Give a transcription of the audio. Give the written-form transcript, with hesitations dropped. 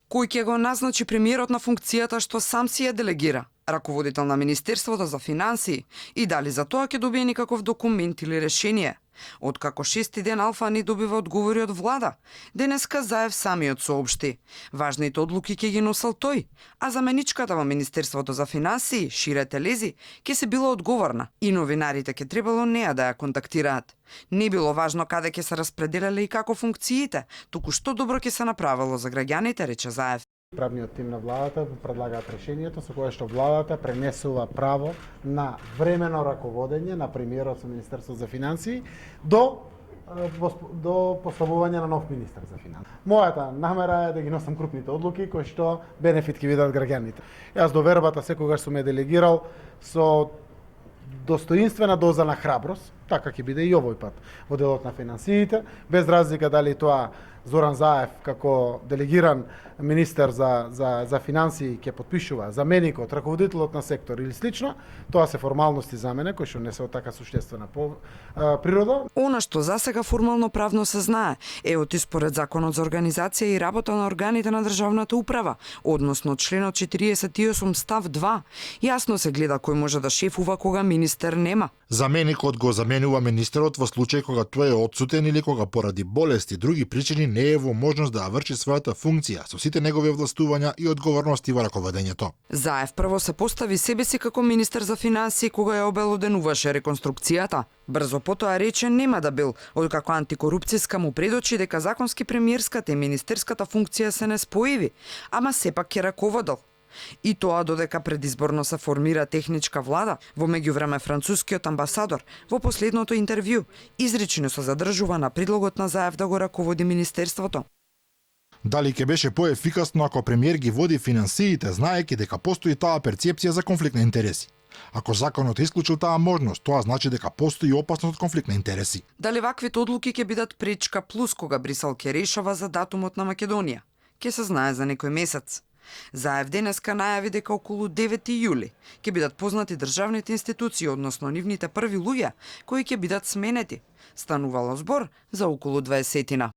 Кој ќе го назначи премиерот на функцијата што сам си ја делегира, раководител на Министерството за финансии, и дали за тоа ќе добие никаков документ или решение. Откако 6-ти ден Алфа не добива одговори од влада, денеска Заев самиот соопшти. Важните одлуки ќе ги носел тој, а заменичката во Министерството за финансии, Шире Телези, ќе се била одговорна и новинарите ќе требало неа да ја контактираат. Не било важно каде ќе се распределеле и како функциите, туку што добро ќе се направило за граѓаните, рече Заев. Правниот тим на владата предлагаат решението со кое што владата пренесува право на времено раководење на премиерот со Министерство за финансии до поставување на нов министер за финансии. Мојата намера е да ги носам крупните одлуки кои што бенефит ќе видат граѓаните. Јас до вербата секогаш сум ја делегирал со достоинствена доза на храброст, така ќе биде и овој пат во делот на финансиите, без разлика дали тоа Зоран Заев како делегиран министер за финансии ќе потпишува, заменикот, раководителот на сектор или слично, тоа се формалности за мене кои што не се од така суштествена природа. Она што засега формално правно се знае е од според Законот за организација и работа на органите на државната управа, односно членот 48 став 2. Јасно се гледа кој може да шефува кога министер нема. Заменикот го заменува министерот во случај кога тој е отсутен или кога поради болести и други причини не е во можност да ја врши својата функција со сите негови овластувања и одговорности во раководењето. Заев прво се постави себе си како министер за финансии кога ја обелоденуваше реконструкцијата. Брзо потоа рече нема да бил, откако антикорупцијска му предочи дека законски премиерската и министерската функција се неспоиви, ама сепак ќе раководел. И тоа додека предизборно се формира техничка влада, во меѓувреме францускиот амбасадор во последното интервју изречено се задржува на предлогот на Заев да го раководи министерството. Дали ќе беше поефикасно ако премиер ги води финансиите, знаеки дека постои таа перцепција за конфликт на интереси? Ако законот е исклучил таа можност, тоа значи дека постои опасност од конфликт на интереси. Дали ваквите одлуки ќе бидат пречка плюс кога Брисел ќе решава за датумот на Македонија? Ќе се знае за некој месец. Заев денеска најави дека околу 9 јули ќе бидат познати државните институции, односно нивните први луѓе кои ќе бидат сменети. Станувало збор за околу 20-тина.